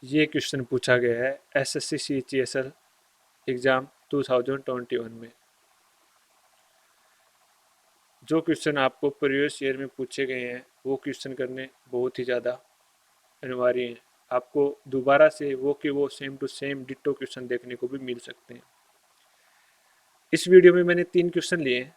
ये क्वेश्चन पूछा गया है एसएससी सीजीएसएल एग्ज़ाम 2021 में। जो क्वेश्चन आपको प्रीवियस ईयर में पूछे गए हैं वो क्वेश्चन करने बहुत ही ज़्यादा अनिवार्य हैं। आपको दोबारा से वो same to same ditto question देखने को भी मिल सकते हैं। इस वीडियो में मैंने 3 क्वेश्चन लिए हैं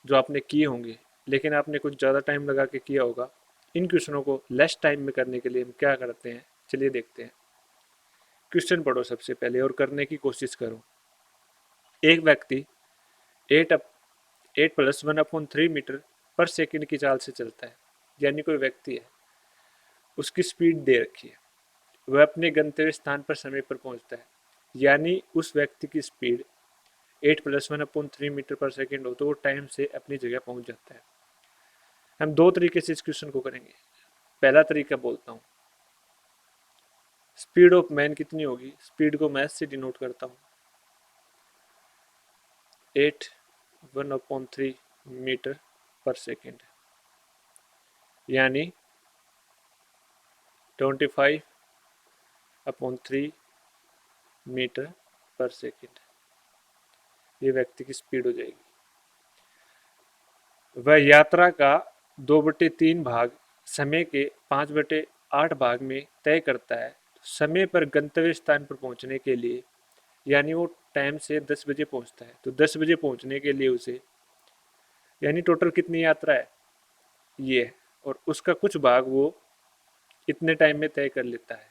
जो आपने किए होंगे, लेकिन आपने कुछ ज़्यादा टाइम लगा के किया होगा। इन क्वेश्चनों को लेस टाइम में करने के लिए हम क्या करते हैं, चलिए देखते हैं। क्वेश्चन पढ़ो सबसे पहले और करने की कोशिश करो। एक व्यक्ति 8 + 1/3 मीटर पर सेकंड की चाल से चलता है। यानी कोई व्यक्ति है, उसकी स्पीड दे रखी है, वह अपने गंतव्य स्थान पर समय पर पहुंचता है। यानी उस व्यक्ति की स्पीड 8 + 1/3 मीटर पर सेकंड हो तो वो टाइम से अपनी जगह पहुंच जाता है। हम दो तरीके से इस क्वेश्चन को करेंगे। पहला तरीका बोलता हूँ, स्पीड ऑफ मैन कितनी होगी, स्पीड को मैं से डिनोट करता हूँ 8 / 1/3 मीटर पर सेकेंड, यानी 25/3 मीटर पर सेकेंड। ये व्यक्ति की स्पीड हो जाएगी। वह यात्रा का 2/3 भाग समय के 5/8 भाग में तय करता है। समय पर गंतव्य स्थान पर पहुंचने के लिए, यानी वो टाइम से 10 बजे पहुंचता है, तो 10 बजे पहुंचने के लिए उसे, यानी टोटल कितनी यात्रा है ये है, और उसका कुछ भाग वो इतने टाइम में तय कर लेता है।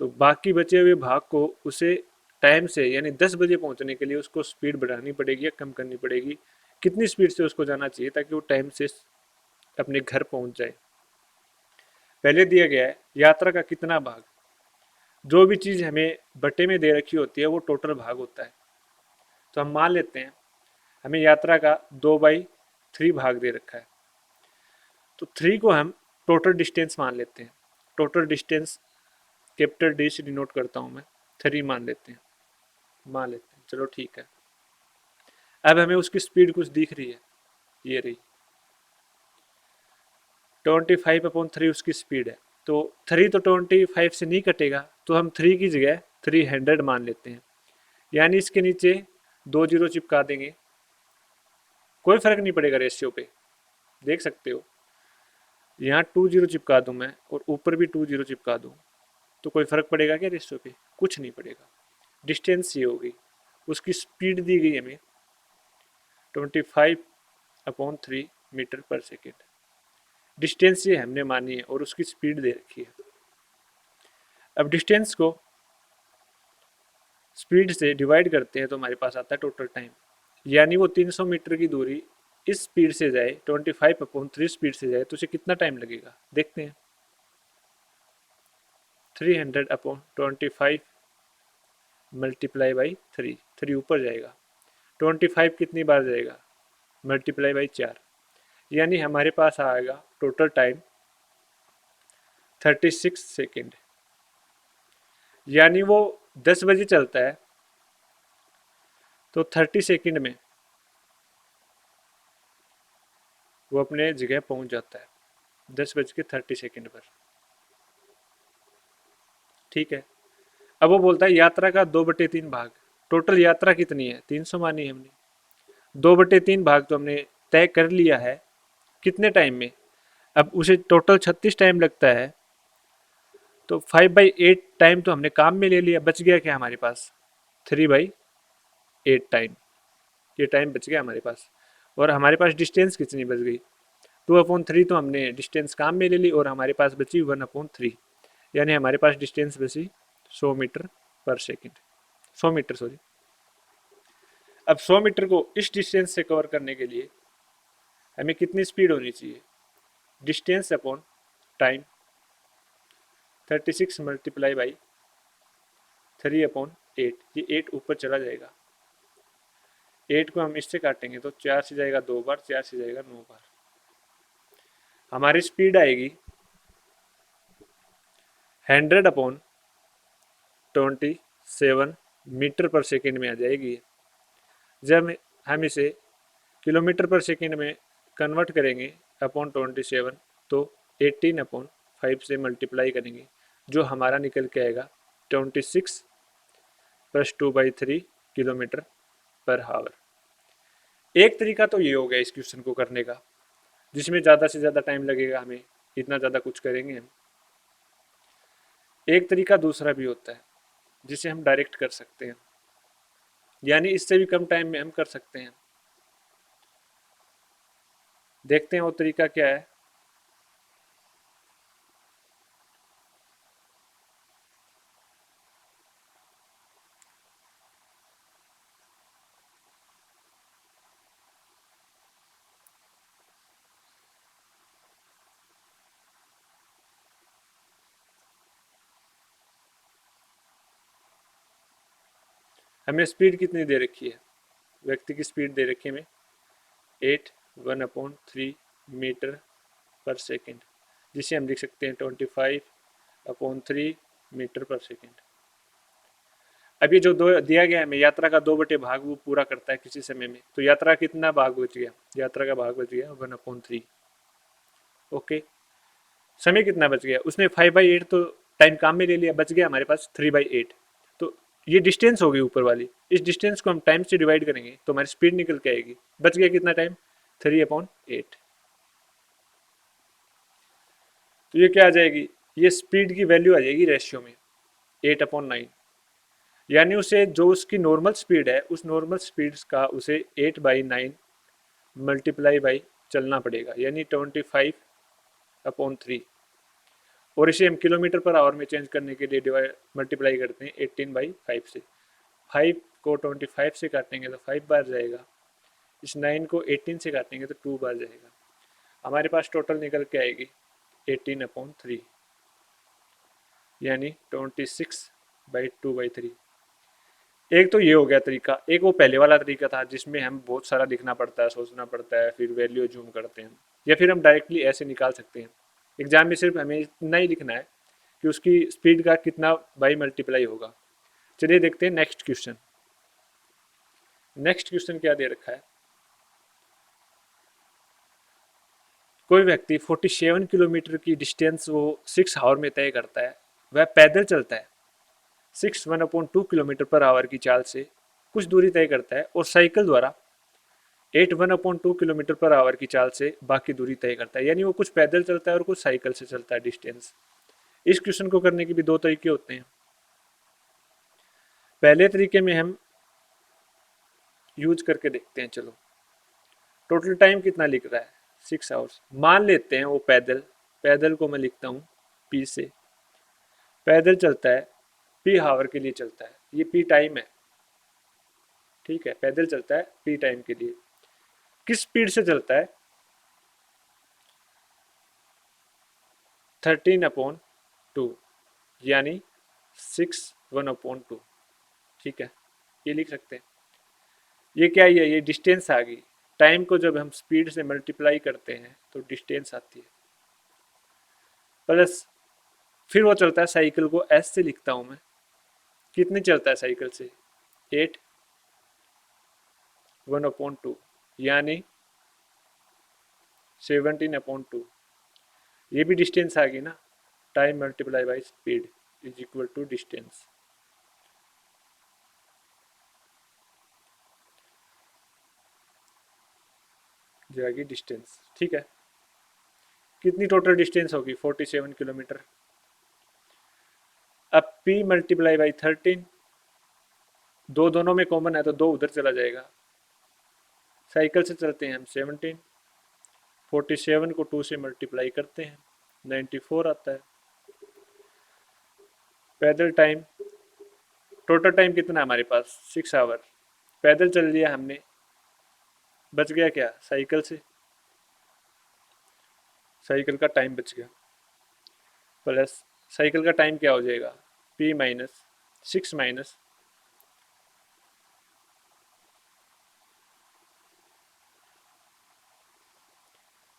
तो बाकी बचे हुए भाग को उसे टाइम से यानी 10 बजे पहुंचने के लिए उसको स्पीड बढ़ानी पड़ेगी या कम करनी पड़ेगी, कितनी स्पीड से उसको जाना चाहिए ताकि वो टाइम से अपने घर पहुंच जाए। पहले दिया गया है यात्रा का कितना भाग। जो भी चीज़ हमें बटे में दे रखी होती है वो टोटल भाग होता है। तो हम मान लेते हैं हमें यात्रा का 2/3 भाग दे रखा है, तो 3 को हम टोटल डिस्टेंस मान लेते हैं। टोटल डिस्टेंस कैपिटल डी से डिनोट करता हूँ मैं, 3 मान लेते हैं, चलो ठीक है। अब हमें उसकी स्पीड कुछ दिख रही है, ये रही 25/3 उसकी स्पीड है। तो 3 तो 25 से नहीं कटेगा, तो हम 3 की जगह 300 मान लेते हैं। यानी इसके नीचे 2 जीरो चिपका देंगे, कोई फर्क नहीं पड़ेगा रेशियो पे, देख सकते हो। यहाँ 2 जीरो चिपका दूं मैं और ऊपर भी 2 जीरो चिपका दूं, तो कोई फर्क पड़ेगा क्या रेशियो पे? कुछ नहीं पड़ेगा। डिस्टेंस ये होगी, उसकी स्पीड दी गई हमें 25/3 मीटर पर सेकेंड। डिस्टेंस ये हमने मानी है और उसकी स्पीड दे रखी है। अब डिस्टेंस को स्पीड से डिवाइड करते हैं तो हमारे पास आता है टोटल टाइम। यानी वो 300 मीटर की दूरी इस स्पीड से जाए, 25/3 स्पीड से जाए, तो उसे कितना टाइम लगेगा देखते हैं। 300/25 मल्टीप्लाई बाई 3, 3 ऊपर जाएगा, 25 कितनी बार जाएगा, मल्टीप्लाई बाई 4, यानी हमारे पास आएगा टोटल टाइम 36 सेकेंड। यानी वो 10 बजे चलता है तो 30 सेकेंड में वो अपने जगह पहुंच जाता है, 10:30 पर। ठीक है। अब वो बोलता है यात्रा का 2/3 भाग। टोटल यात्रा कितनी है, 300 मानी है हमने, 2/3 भाग तो हमने तय कर लिया है कितने टाइम में। अब उसे टोटल 36 टाइम लगता है, तो 5/8 टाइम तो हमने काम में ले लिया, बच गया क्या हमारे पास, 3/8 टाइम। ये टाइम बच गया हमारे पास। और हमारे पास डिस्टेंस कितनी बच गई, 2/3 तो हमने डिस्टेंस काम में ले ली और हमारे पास बची 1/3, यानी हमारे पास डिस्टेंस बची 100 मीटर पर सेकेंड, 100 मीटर सॉरी। अब 100 मीटर को इस डिस्टेंस से कवर करने के लिए हमें कितनी स्पीड होनी चाहिए, distance upon time, 36 multiply by 3/8, ये 8 ऊपर चला जाएगा। 8 को हम इससे काटेंगे तो 4 से जाएगा 2 बार, 4 से जाएगा 9 बार। हमारी स्पीड आएगी 100/27 मीटर पर सेकेंड में आ जाएगी। जब हम इसे किलोमीटर पर सेकेंड में कन्वर्ट करेंगे अपॉन 27, तो 18/5 से मल्टीप्लाई करेंगे जो हमारा निकल के आएगा 26 + 2/3 किलोमीटर पर आवर। एक तरीका तो ये हो गया इस क्वेश्चन को करने का, जिसमें ज़्यादा से ज़्यादा टाइम लगेगा, हमें इतना ज़्यादा कुछ करेंगे हम। एक तरीका दूसरा भी होता है जिसे हम डायरेक्ट कर सकते हैं, यानी इससे भी कम टाइम में हम कर सकते हैं। देखते हैं वो तरीका क्या है। हमें स्पीड कितनी दे रखी है, व्यक्ति की स्पीड दे रखी है हमें 8 1/3 मीटर पर सेकेंड, जिसे हम लिख सकते हैं 25/3 मीटर पर सेकेंड। अब ये जो दो दिया गया है हमें, यात्रा का 2/भाग वो पूरा करता है किसी समय में, तो यात्रा कितना भाग बच गया, यात्रा का भाग बच गया 1/3। ओके, समय कितना बच गया, उसने 5/8 तो टाइम काम में ले लिया, बच गया हमारे पास 3/8। तो ये डिस्टेंस होगी ऊपर वाली, इस डिस्टेंस को हम टाइम से डिवाइड करेंगे तो हमारी स्पीड निकल के आएगी। बच गया कितना टाइम, 3/8। तो ये क्या आ जाएगी, ये स्पीड की वैल्यू आ जाएगी रेशियो में 8/9, यानी उसे जो उसकी नॉर्मल स्पीड है उस नॉर्मल स्पीड का उसे 8/9 मल्टीप्लाई बाई चलना पड़ेगा, यानी 25/3। और इसे हम किलोमीटर पर आवर में चेंज करने के लिए डिवाइड मल्टीप्लाई करते हैं 18/5 से। 5 को 25 से काटेंगे तो 5 बार जाएगा, इस 9 को 18 से काटेंगे तो 2 बार जाएगा। हमारे पास टोटल निकल के आएगी 18/3, यानी 26/2/3। एक तो ये हो गया तरीका, एक वो पहले वाला तरीका था जिसमें हम बहुत सारा लिखना पड़ता है, सोचना पड़ता है, फिर वैल्यू जूम करते हैं, या फिर हम डायरेक्टली ऐसे निकाल सकते हैं। एग्जाम में सिर्फ हमें इतना ही लिखना है कि उसकी स्पीड का कितना बाई मल्टीप्लाई होगा। चलिए देखते हैं नेक्स्ट क्वेश्चन। नेक्स्ट क्वेश्चन क्या दे रखा है, कोई व्यक्ति 47 किलोमीटर की डिस्टेंस वो 6 आवर में तय करता है। वह पैदल चलता है 1/2 किलोमीटर पर आवर की चाल से कुछ दूरी तय करता है, और साइकिल द्वारा 1/2 किलोमीटर पर आवर की चाल से बाकी दूरी तय करता है। यानी वो कुछ पैदल चलता है और कुछ साइकिल से चलता है डिस्टेंस। इस क्वेश्चन को करने के भी दो तरीके होते हैं। पहले तरीके में हम यूज करके देखते हैं। चलो, टोटल टाइम कितना लिख रहा है, 6 आवर्स। मान लेते हैं वो पैदल, पैदल को मैं लिखता हूँ पी से, पैदल चलता है पी आवर के लिए चलता है, ये पी टाइम है, ठीक है, पैदल चलता है पी टाइम के लिए। किस स्पीड से चलता है, 13/2, यानी 6/1/2, ठीक है, ये लिख सकते हैं। ये क्या है, ये डिस्टेंस आ गई। टाइम को जब हम स्पीड से मल्टीप्लाई करते हैं तो डिस्टेंस आती है, प्लस फिर वो चलता है, साइकिल को एस से लिखता हूं मैं, कितनी चलता है साइकिल से, 8/1/2, यानी 17/2। ये भी डिस्टेंस आ गई ना, time multiply by speed is equal to distance. जाएगी डिस्टेंस, ठीक है। कितनी टोटल डिस्टेंस होगी, 47 किलोमीटर। अब p मल्टीप्लाई बाई 13, दो दोनों में कॉमन है तो दो उधर चला जाएगा। साइकिल से चलते हैं हम 17, 47 को 2 से मल्टीप्लाई करते हैं 94 आता है। पैदल टाइम, टोटल टाइम कितना है हमारे पास, 6 आवर। पैदल चल लिया हमने, बच गया क्या, साइकिल से, साइकिल का टाइम बच गया, प्लस साइकिल का टाइम क्या हो जाएगा, p माइनस 6 माइनस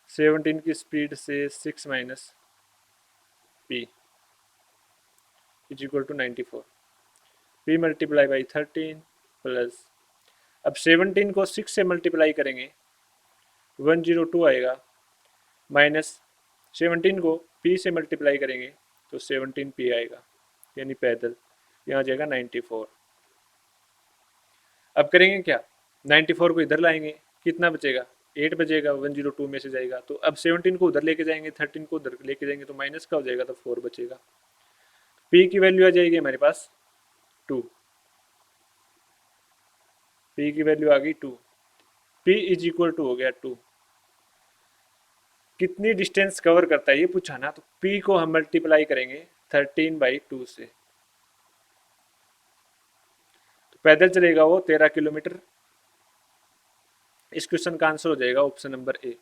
17 की स्पीड से 6 minus p is equal to 94। p multiply by 13 plus, अब 17 को 6 से मल्टीप्लाई करेंगे 102 आएगा, माइनस 17 को p से मल्टीप्लाई करेंगे तो 17 पी आएगा, यानी पैदल यहाँ आ जाएगा 94। अब करेंगे क्या, 94 को इधर लाएंगे, कितना बचेगा 8 बचेगा, 102 में से जाएगा। तो अब 17 को उधर लेके जाएंगे, 13 को उधर लेके जाएंगे तो माइनस का हो जाएगा, तो 4 बचेगा। पी की वैल्यू आ जाएगी हमारे पास 2, पी की वैल्यू आ गई 2, पी इज इक्वल टू हो गया 2। कितनी डिस्टेंस कवर करता है ये पूछा ना, तो पी को हम मल्टीप्लाई करेंगे 13/2 से, तो पैदल चलेगा वो 13 किलोमीटर। इस क्वेश्चन का आंसर हो जाएगा ऑप्शन नंबर ए।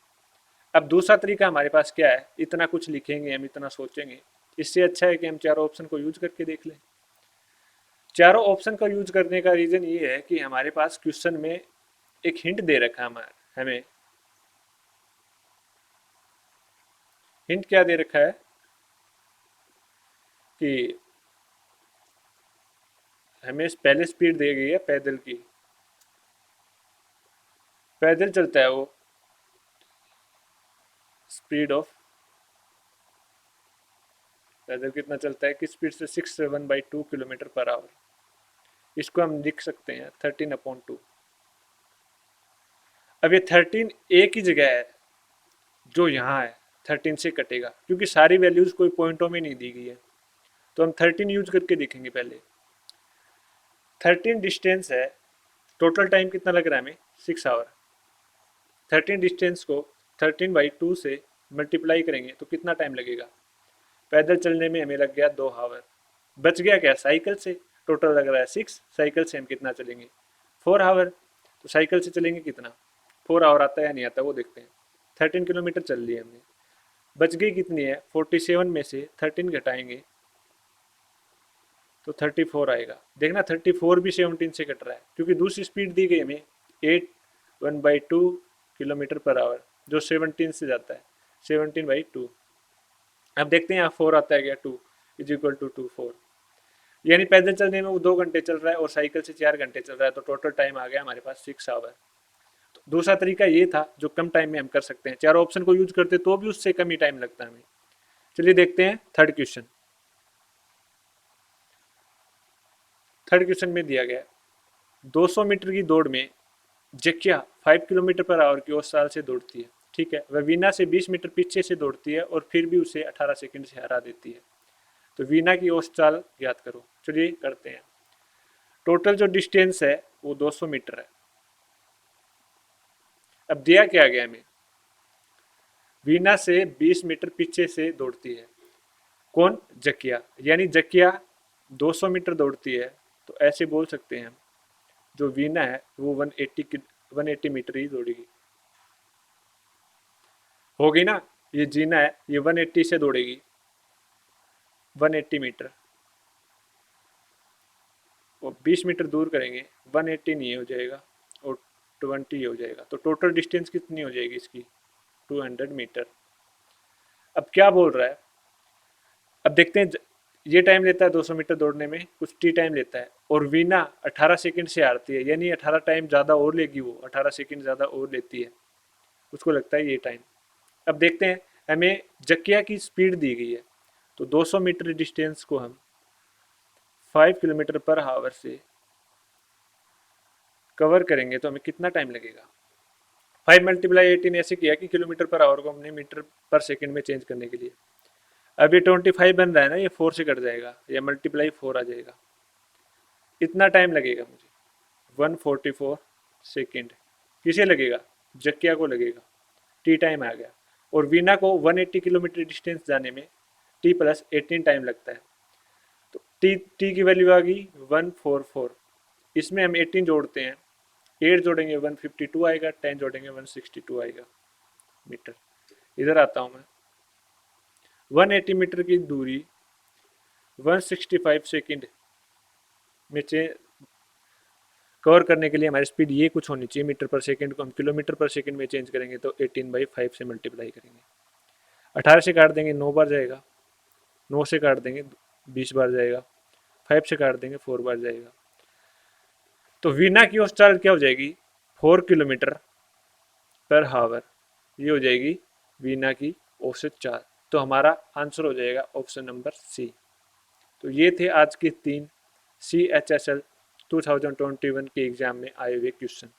अब दूसरा तरीका हमारे पास क्या है, इतना कुछ लिखेंगे हम, इतना सोचेंगे, इससे अच्छा है कि हम चारों ऑप्शन को यूज करके देख लें। चारों ऑप्शन का यूज करने का रीजन ये है कि हमारे पास क्वेश्चन में एक हिंट दे रखा है हमें। हिंट क्या दे रखा है कि हमें पहले स्पीड दी गई है पैदल की, पैदल चलता है वो स्पीड ऑफ, पैदल कितना चलता है, किस स्पीड से, 6/2 किलोमीटर पर आवर। इसको हम लिख सकते हैं 13/2। अब ये 13 ए की जगह है, जो यहाँ है 13 से कटेगा, क्योंकि सारी वैल्यूज कोई पॉइंटों में नहीं दी गई है, तो हम 13 यूज करके देखेंगे। पहले 13 डिस्टेंस है, टोटल टाइम कितना लग रहा है हमें, 6 आवर। 13 डिस्टेंस को 13/2 से मल्टीप्लाई करेंगे तो कितना टाइम लगेगा, पैदल चलने में हमें लग गया 2 आवर। बच गया क्या, साइकिल से, टोटल लग रहा है 6, साइकिल से हम कितना चलेंगे 4 आवर। तो साइकिल से चलेंगे कितना, 4 आवर आता है या नहीं आता वो देखते हैं। 13 किलोमीटर चल लिए हमने, बच गई कितनी है, 47 में से 13 घटाएंगे तो 34 आएगा। देखना 34 भी 17 से कट रहा है, क्योंकि दूसरी स्पीड दी गई हमें 1/2 किलोमीटर पर आवर, जो 17 से जाता है, 17/2। अब देखते हैं यहाँ 4 आता है क्या, 2 इज इक्वल टू 2 4, यानी पैदल चलने में वो 2 घंटे चल रहा है और साइकिल से 4 घंटे चल रहा है, तो टोटल टाइम आ गया हमारे पास 6 आवर। तो दूसरा तरीका ये था जो कम टाइम में हम कर सकते हैं, चारों ऑप्शन को यूज करते तो भी उससे कम ही टाइम लगता है हमें। चलिए देखते हैं थर्ड क्वेश्चन। थर्ड क्वेश्चन में दिया गया 200 मीटर की दौड़ में जकिया 5 किलोमीटर पर आवर की औसत चाल से दौड़ती है, ठीक है, वह वीना से 20 मीटर पीछे से दौड़ती है और फिर भी उसे 18 सेकंड से हरा देती है, तो वीना की औसत चाल ज्ञात करो। चलिए करते हैं। टोटल जो डिस्टेंस है वो 200 मीटर है। अब दिया क्या गया हमें, वीना से 20 मीटर पीछे से दौड़ती है, कौन, जकिया, यानी जकिया 200 मीटर दौड़ती है, तो ऐसे बोल सकते हैं हम, जो वीना है वो 180 मीटर ही दौड़ेगी। हो गई ना, ये जीना है ये 180 से दौड़ेगी, 180 मीटर, और 20 मीटर दूर करेंगे 180 नहीं हो जाएगा और 20 हो जाएगा, तो टोटल डिस्टेंस कितनी हो जाएगी इसकी, 200 मीटर। अब क्या बोल रहा है, अब देखते हैं, ये टाइम लेता है 200 मीटर दौड़ने में, कुछ टी टाइम लेता है, और वीना 18 सेकंड से हारती है, यानी 18 टाइम ज़्यादा और लेगी, वो 18 सेकंड ज़्यादा और लेती है, उसको लगता है ये टाइम। अब देखते हैं, हमें जकिया की स्पीड दी गई है, तो 200 मीटर डिस्टेंस को हम 5 किलोमीटर पर आवर से कवर करेंगे तो हमें कितना टाइम लगेगा। 5 मल्टीप्लाई 18 ऐसे किया कि किलोमीटर पर आवर को हमने मीटर पर सेकंड में चेंज करने के लिए। अब ये 25 बन रहा है ना, ये 4 से कट जाएगा, या मल्टीप्लाई 4 आ जाएगा, इतना टाइम लगेगा मुझे 144 सेकेंड। किसे लगेगा, जकिया को लगेगा, टी टाइम आ गया। और वीना को 180 किलोमीटर डिस्टेंस जाने में टी प्लस 18 टाइम लगता है, तो टी की वैल्यू आ गई 144। इसमें हम 18 जोड़ते हैं, 8 जोड़ेंगे 152 आएगा, 10 जोड़ेंगे 162 आएगा मीटर। इधर आता हूँ मैं, 180 मीटर की दूरी 165 सेकंड में कवर करने के लिए हमारी स्पीड ये कुछ होनी चाहिए, मीटर पर सेकंड को हम किलोमीटर पर सेकंड में चेंज करेंगे तो 18/5 से मल्टीप्लाई करेंगे। 18 से काट देंगे 9 बार जाएगा, 9 से काट देंगे 20 बार जाएगा, 5 से काट देंगे 4 बार जाएगा, तो वीना की औसत चाल क्या हो जाएगी, 4 किलोमीटर पर आवर, ये हो जाएगी वीना की औसत चाल। तो हमारा आंसर हो जाएगा ऑप्शन नंबर सी। तो ये थे आज के 3 CHSL 2021 के एग्जाम में आए हुए क्वेश्चन।